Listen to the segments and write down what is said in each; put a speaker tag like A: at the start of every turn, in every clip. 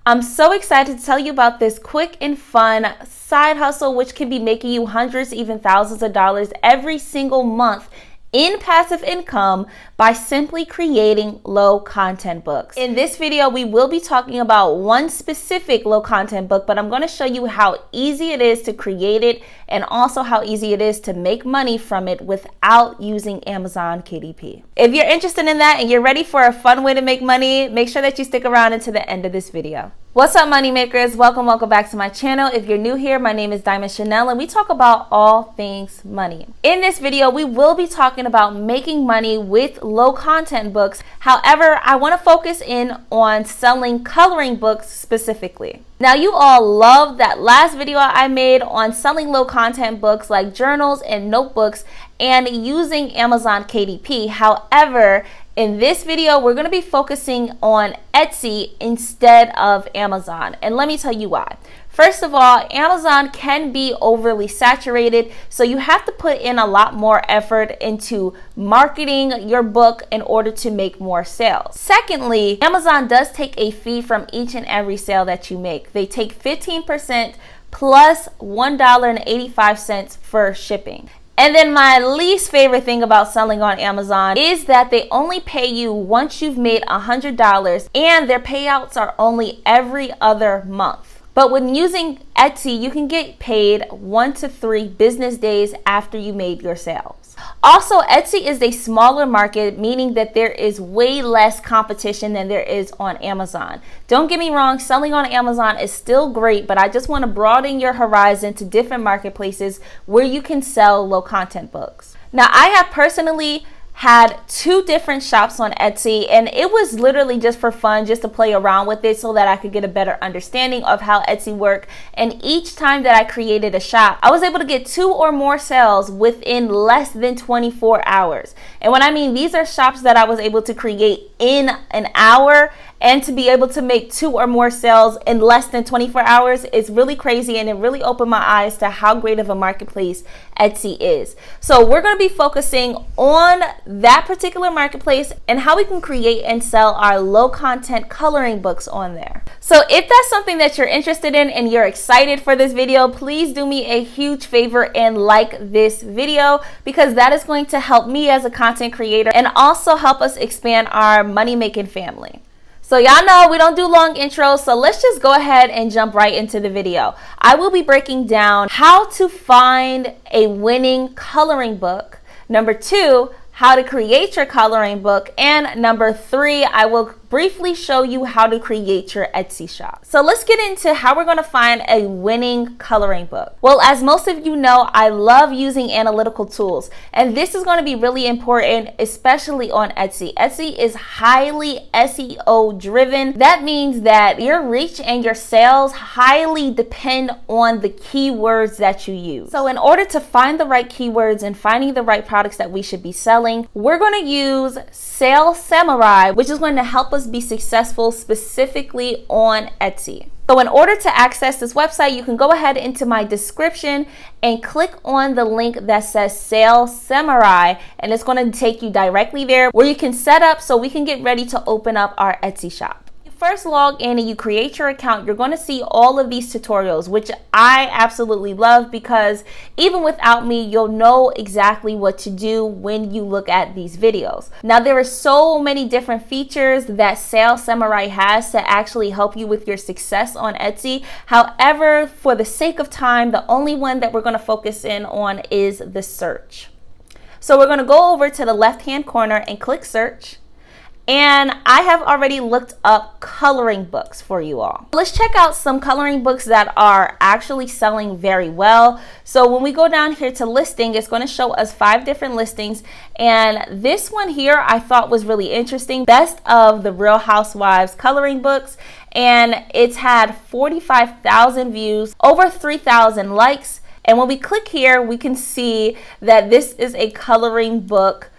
A: I'm so excited to tell you about this quick and fun side hustle which can be making you hundreds, even thousands of dollars every single month in passive income by simply creating low content books. In this video, we will be talking about one specific low content book, but I'm going to show you how easy it is to create it and also how easy it is to make money from it without using Amazon KDP. If you're interested in that and you're ready for a fun way to make money, make sure that you stick around until the end of this video. What's up, money makers? Welcome back to my channel. If you're new here, my name is Diamond Chanel and we talk about all things money. In this video, we will be talking about making money with low content books. However, I want to focus in on selling coloring books specifically. Now, you all love that last video I made on selling low content books like journals and notebooks and using Amazon KDP. However, in this video, we're going to be focusing on Etsy instead of Amazon. And let me tell you why. First of all, Amazon can be overly saturated, so you have to put in a lot more effort into marketing your book in order to make more sales. Secondly, Amazon does take a fee from each and every sale that you make. They take 15% plus $1.85 for shipping. And then my least favorite thing about selling on Amazon is that they only pay you once you've made $100 and their payouts are only every other month. But when using Etsy, you can get paid 1 to 3 business days after you made your sales. Also, Etsy is a smaller market, meaning that there is way less competition than there is on Amazon. Don't get me wrong, selling on Amazon is still great, but I just want to broaden your horizon to different marketplaces where you can sell low content books. Now, I have personally had 2 different shops on Etsy, and it was literally just for fun, just to play around with it so that I could get a better understanding of how Etsy worked. And each time that I created a shop, I was able to get 2 or more sales within less than 24 hours. And when I mean these are shops that I was able to create in an hour, and to be able to make 2 or more sales in less than 24 hours is really crazy, and it really opened my eyes to how great of a marketplace Etsy is. So we're going to be focusing on that particular marketplace and how we can create and sell our low content coloring books on there. So if that's something that you're interested in and you're excited for this video, please do me a huge favor and like this video, because that is going to help me as a content creator and also help us expand our money making family. So y'all know we don't do long intros, so let's just go ahead and jump right into the video. I will be breaking down how to find a winning coloring book. Number 2, how to create your coloring book. And number 3, I will briefly show you how to create your Etsy shop. So let's get into how we're going to find a winning coloring book. Well, as most of you know, I love using analytical tools, and this is going to be really important, especially on Etsy. Etsy is highly SEO driven. That means that your reach and your sales highly depend on the keywords that you use. So in order to find the right keywords and finding the right products that we should be selling, we're going to use Sales Samurai, which is going to help us be successful specifically on Etsy. So in order to access this website, you can go ahead into my description and click on the link that says Sales Samurai, and it's going to take you directly there where you can set up so we can get ready to open up our Etsy shop. First log in and you create your account, you're going to see all of these tutorials, which I absolutely love, because even without me, you'll know exactly what to do when you look at these videos. Now, there are so many different features that Sales Samurai has to actually help you with your success on Etsy. However, for the sake of time, the only one that we're going to focus in on is the search. So we're going to go over to the left-hand corner and click search. And I have already looked up coloring books for you all. Let's check out some coloring books that are actually selling very well. So when we go down here to listing, it's going to show us 5 different listings. And this one here I thought was really interesting. Best of the Real Housewives coloring books. And it's had 45,000 views, over 3,000 likes. And when we click here, we can see that this is a coloring book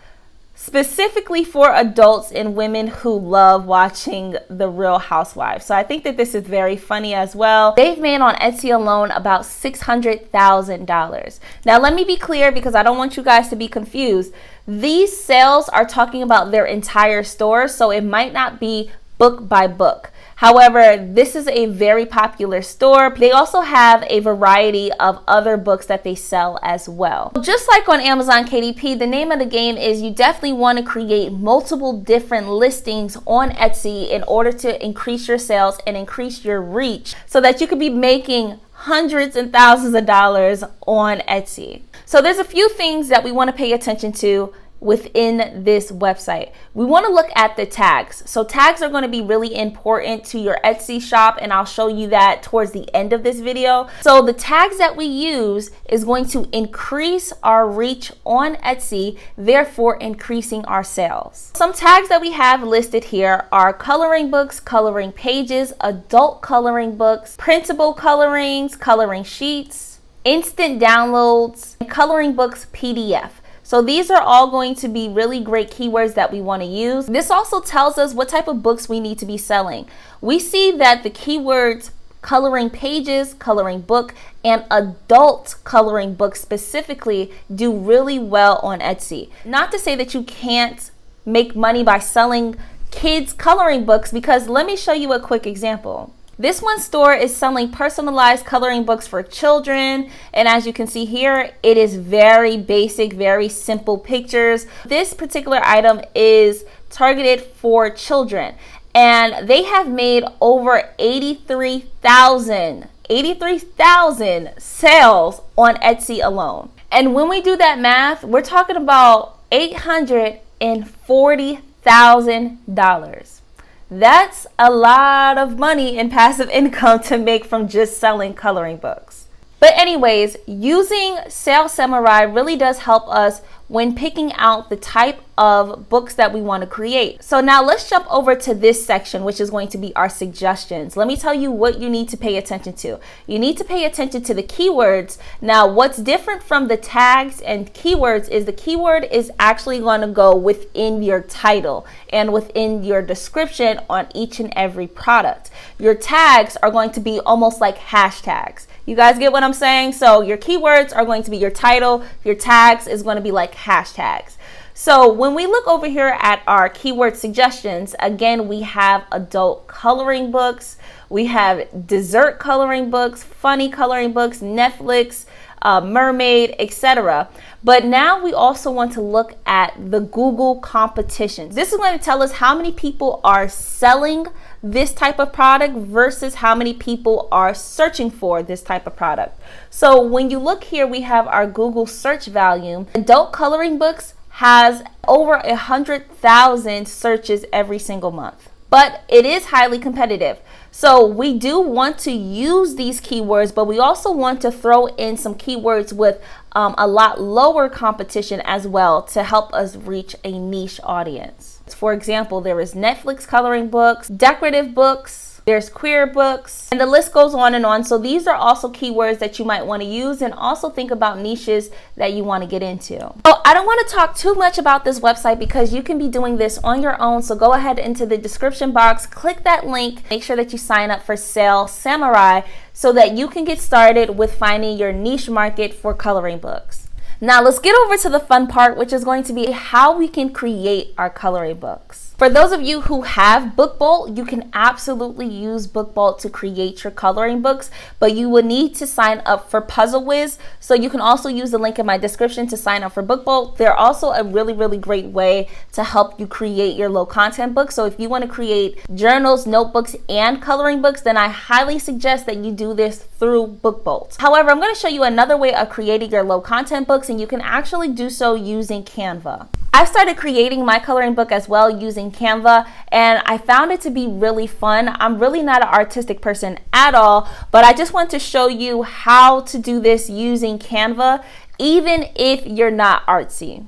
A: specifically for adults and women who love watching The Real Housewives. So I think that this is very funny as well. They've made on Etsy alone about $600,000. Now let me be clear, because I don't want you guys to be confused. These sales are talking about their entire store, so it might not be book by book. However, this is a very popular store. They also have a variety of other books that they sell as well. Just like on Amazon KDP, the name of the game is you definitely want to create multiple different listings on Etsy in order to increase your sales and increase your reach so that you could be making hundreds and thousands of dollars on Etsy. So there's a few things that we want to pay attention to within this website. We want to look at the tags. So tags are going to be really important to your Etsy shop, and I'll show you that towards the end of this video. So the tags that we use is going to increase our reach on Etsy, therefore increasing our sales. Some tags that we have listed here are coloring books, coloring pages, adult coloring books, printable colorings, coloring sheets, instant downloads, and coloring books PDF. So these are all going to be really great keywords that we want to use. This also tells us what type of books we need to be selling. We see that the keywords coloring pages, coloring book, and adult coloring book specifically do really well on Etsy. Not to say that you can't make money by selling kids coloring books, because let me show you a quick example. This one store is selling personalized coloring books for children, and as you can see here, it is very basic, very simple pictures. This particular item is targeted for children, and they have made over 83,000 sales on Etsy alone. And when we do that math, we're talking about $840,000. That's a lot of money in passive income to make from just selling coloring books. But anyways, using Sales Samurai really does help us when picking out the type of books that we want to create. So now let's jump over to this section, which is going to be our suggestions. Let me tell you what you need to pay attention to. You need to pay attention to the keywords. Now, what's different from the tags and keywords is the keyword is actually going to go within your title and within your description on each and every product. Your tags are going to be almost like hashtags. You guys get what I'm saying? So your keywords are going to be your title. Your tags is going to be like hashtags. So when we look over here at our keyword suggestions, again, we have adult coloring books, we have dessert coloring books, funny coloring books, Netflix, mermaid, etc. But now we also want to look at the Google competitions. This is going to tell us how many people are selling this type of product versus how many people are searching for this type of product. So when you look here, we have our Google search volume. Adult coloring books has over 100,000 searches every single month, but it is highly competitive. So we do want to use these keywords, but we also want to throw in some keywords with a lot lower competition as well to help us reach a niche audience. For example, there is Netflix coloring books, decorative books, there's queer books, and the list goes on and on. So these are also keywords that you might want to use, and also think about niches that you want to get into. So I don't want to talk too much about this website because you can be doing this on your own. So go ahead into the description box, click that link, make sure that you sign up for Sales Samurai so that you can get started with finding your niche market for coloring books. Now let's get over to the fun part, which is going to be how we can create our coloring books. For those of you who have BookBolt, you can absolutely use BookBolt to create your coloring books, but you will need to sign up for PuzzleWiz. So you can also use the link in my description to sign up for BookBolt. They're also a really, really great way to help you create your low content books. So if you want to create journals, notebooks, and coloring books, then I highly suggest that you do this through BookBolt. However, I'm going to show you another way of creating your low content books, and you can actually do so using Canva. I started creating my coloring book as well using Canva, and I found it to be really fun. I'm really not an artistic person at all, but I just want to show you how to do this using Canva, even if you're not artsy.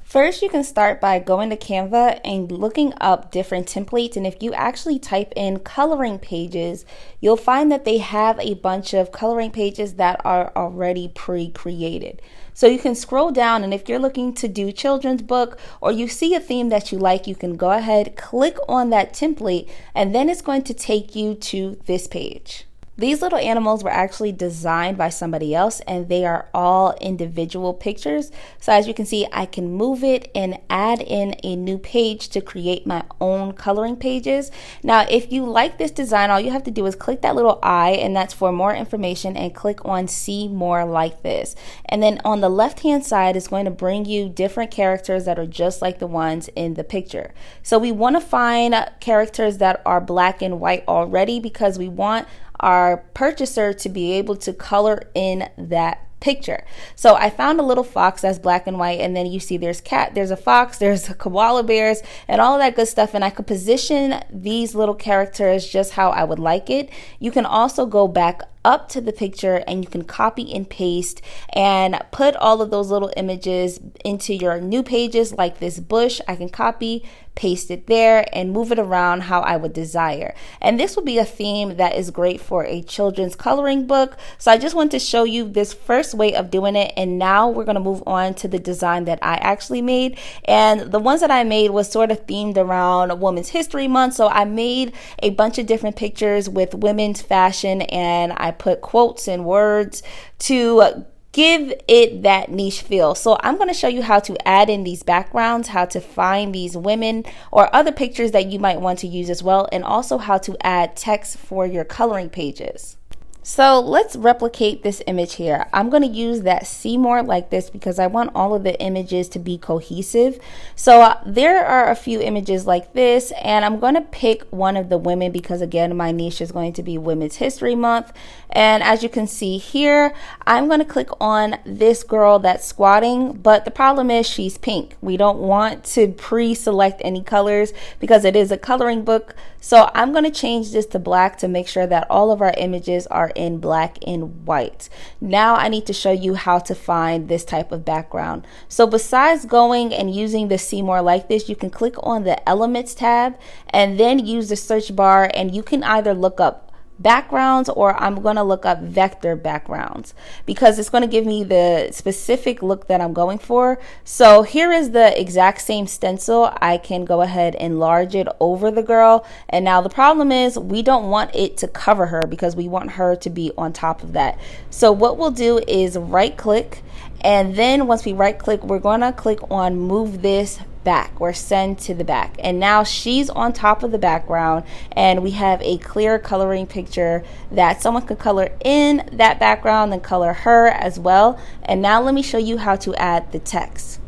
A: First, you can start by going to Canva and looking up different templates. And if you actually type in coloring pages, you'll find that they have a bunch of coloring pages that are already pre-created. So you can scroll down, and if you're looking to do children's book or you see a theme that you like, you can go ahead, click on that template, and then it's going to take you to this page. These little animals were actually designed by somebody else, and they are all individual pictures. So as you can see, I can move it and add in a new page to create my own coloring pages. Now, if you like this design, all you have to do is click that little eye, and that's for more information, and click on see more like this. And then on the left hand side is going to bring you different characters that are just like the ones in the picture. So we want to find characters that are black and white already, because we want our purchaser to be able to color in that picture. So I found a little fox that's black and white, and then you see there's cat, there's a fox, there's a koala bears, and all of that good stuff. And I could position these little characters just how I would like it. You can also go back up to the picture and you can copy and paste and put all of those little images into your new pages. Like this bush, I can copy, paste it there, and move it around how I would desire. And this will be a theme that is great for a children's coloring book. So I just want to show you this first way of doing it, and now we're going to move on to the design that I actually made. And the ones that I made was sort of themed around Women's History Month. So I made a bunch of different pictures with women's fashion, and I put quotes and words to give it that niche feel. So I'm going to show you how to add in these backgrounds, how to find these women or other pictures that you might want to use as well, and also how to add text for your coloring pages. So let's replicate this image here. I'm going to use that see more like this because I want all of the images to be cohesive. So there are a few images like this, and I'm going to pick one of the women because, again, my niche is going to be Women's History Month. And as you can see here, I'm going to click on this girl that's squatting, but the problem is she's pink. We don't want to pre-select any colors because it is a coloring book. So I'm going to change this to black to make sure that all of our images are in black and white. Now I need to show you how to find this type of background. So besides going and using the see more like this, you can click on the Elements tab and then use the search bar, and you can either look up backgrounds, or I'm going to look up vector backgrounds because it's going to give me the specific look that I'm going for. So here is the exact same stencil. I can go ahead and enlarge it over the girl, and now the problem is we don't want it to cover her because we want her to be on top of that. So what we'll do is right click, and then once we right click, we're going to click on move this back or send to the back, and now she's on top of the background, and we have a clear coloring picture that someone could color in that background and color her as well. And now let me show you how to add the text.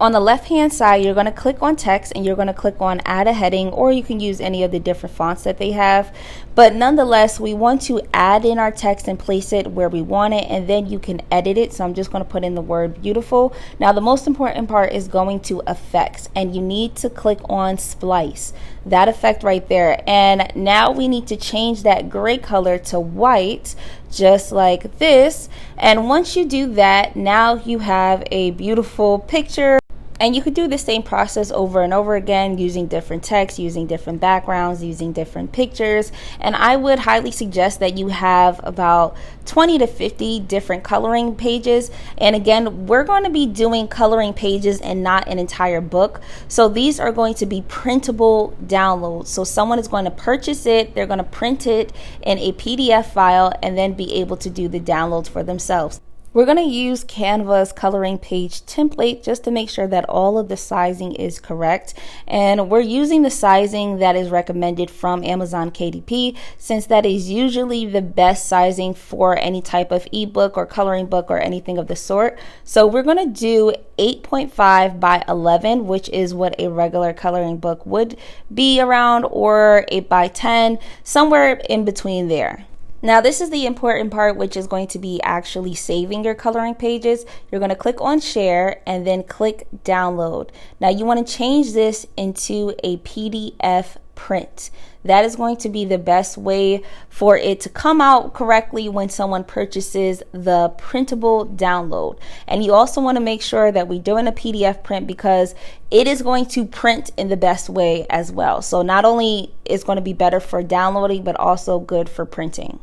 A: On the left hand side, you're going to click on text and you're going to click on add a heading, or you can use any of the different fonts that they have. But nonetheless, we want to add in our text and place it where we want it, and then you can edit it. So I'm just going to put in the word beautiful. Now the most important part is going to effects, and you need to click on splice, that effect right there. And now we need to change that gray color to white, just like this. And once you do that, now you have a beautiful picture. And you could do the same process over and over again, using different text, using different backgrounds, using different pictures. And I would highly suggest that you have about 20 to 50 different coloring pages. And again, we're going to be doing coloring pages and not an entire book. So these are going to be printable downloads. So someone is going to purchase it, they're going to print it in a PDF file, and then be able to do the downloads for themselves. We're going to use Canva's coloring page template just to make sure that all of the sizing is correct. And we're using the sizing that is recommended from Amazon KDP, since that is usually the best sizing for any type of ebook or coloring book or anything of the sort. So we're going to do 8.5 by 11, which is what a regular coloring book would be around, or 8 by 10, somewhere in between there. Now this is the important part, which is going to be actually saving your coloring pages. You're going to click on share and then click download. Now you want to change this into a PDF print. That is going to be the best way for it to come out correctly when someone purchases the printable download. And you also want to make sure that we're doing a PDF print because it is going to print in the best way as well. So not only is it going to be better for downloading, but also good for printing.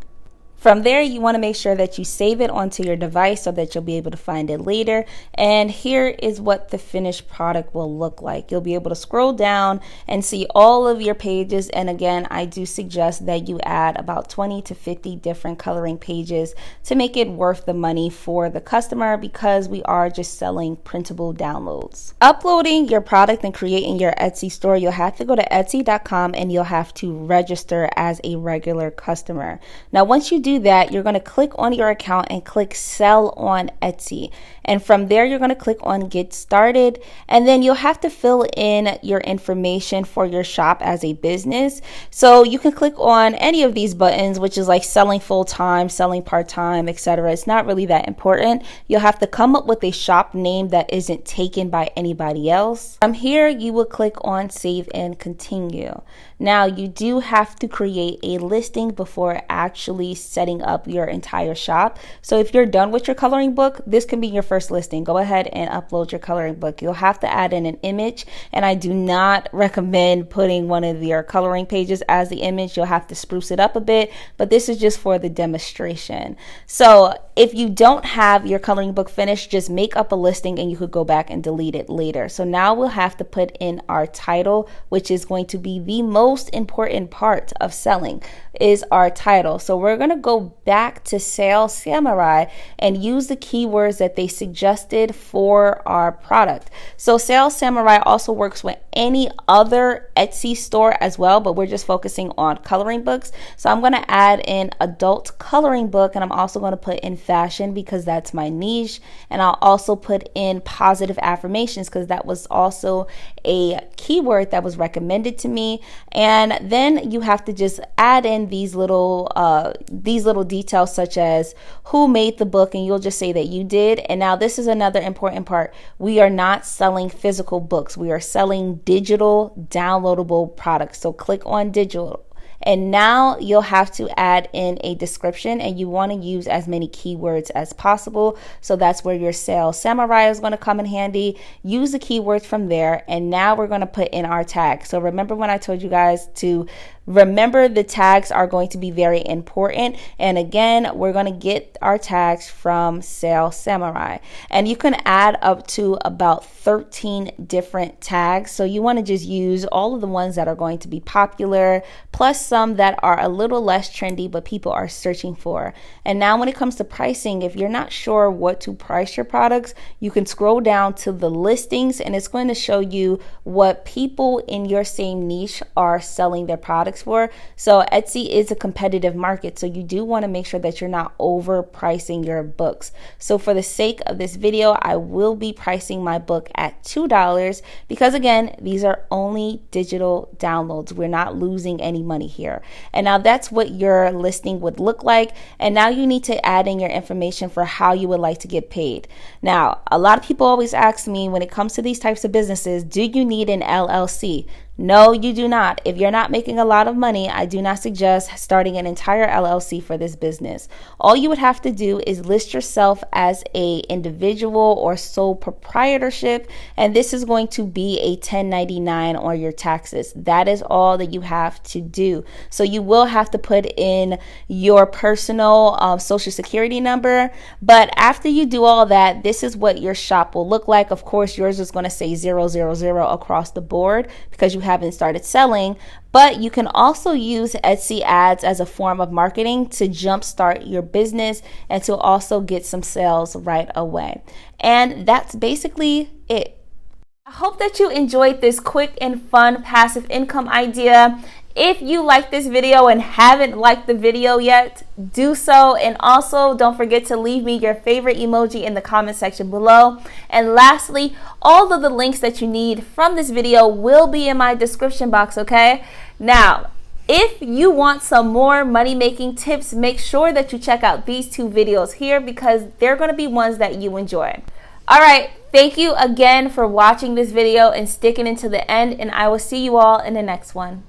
A: From there, you want to make sure that you save it onto your device so that you'll be able to find it later. And here is what the finished product will look like. You'll be able to scroll down and see all of your pages. And again, I do suggest that you add about 20 to 50 different coloring pages to make it worth the money for the customer, because we are just selling printable downloads. Uploading your product and creating your Etsy store, you'll have to go to Etsy.com and you'll have to register as a regular customer. Now, once you do that, you're going to click on your account and click sell on Etsy. And from there, you're going to click on get started. And then you'll have to fill in your information for your shop as a business. So you can click on any of these buttons, which is like selling full time, selling part time, etc. It's not really that important. You'll have to come up with a shop name that isn't taken by anybody else. From here, you will click on save and continue. Now, you do have to create a listing before actually setting up your entire shop. So if you're done with your coloring book, this can be your first listing. Go ahead and upload your coloring book. You'll have to add in an image, and I do not recommend putting one of your coloring pages as the image. You'll have to spruce it up a bit, but this is just for the demonstration. So if you don't have your coloring book finished, just make up a listing and you could go back and delete it later. So now we'll have to put in our title, which is going to be the most important part of selling, is our title. So we're going to go back to Sales Samurai and use the keywords that they suggested for our product. So Sales Samurai also works with any other Etsy store as well, but we're just focusing on coloring books. So I'm going to add in adult coloring book, and I'm also going to put in fashion because that's my niche. And I'll also put in positive affirmations because that was also a keyword that was recommended to me. And then you have to just add in these little details such as who made the book, and you'll just say that you did. And now this is another important part. We are not selling physical books. We are selling digital downloadable products. So click on digital. And now you'll have to add in a description, and you want to use as many keywords as possible. So that's where your Sales Samurai is going to come in handy. Use the keywords from there. And now we're going to put in our tag. So remember when I told you guys to remember the tags are going to be very important. And again, we're going to get our tags from Sales Samurai. And you can add up to about 13 different tags. So you want to just use all of the ones that are going to be popular, plus some that are a little less trendy, but people are searching for. And now when it comes to pricing, if you're not sure what to price your products, you can scroll down to the listings, and it's going to show you what people in your same niche are selling their products for. So Etsy is a competitive market, so you do want to make sure that you're not overpricing your books. So for the sake of this video, I will be pricing my book at $2 because again, these are only digital downloads. We're not losing any money here. And now that's what your listing would look like. And now you need to add in your information for how you would like to get paid. Now, a lot of people always ask me when it comes to these types of businesses, do you need an LLC? No, you do not. If you're not making a lot of money, I do not suggest starting an entire LLC for this business. All you would have to do is list yourself as an individual or sole proprietorship, and this is going to be a 1099 on your taxes. That is all that you have to do. So you will have to put in your personal social security number, but after you do all that, this is what your shop will look like. Of course, yours is going to say 000 across the board because you haven't started selling, but you can also use Etsy ads as a form of marketing to jumpstart your business and to also get some sales right away. And that's basically it. I hope that you enjoyed this quick and fun passive income idea. If you like this video and haven't liked the video yet, do so. And also don't forget to leave me your favorite emoji in the comment section below. And lastly, all of the links that you need from this video will be in my description box, okay? Now, if you want some more money-making tips, make sure that you check out these two videos here because they're going to be ones that you enjoy. All right, thank you again for watching this video and sticking into the end, and I will see you all in the next one.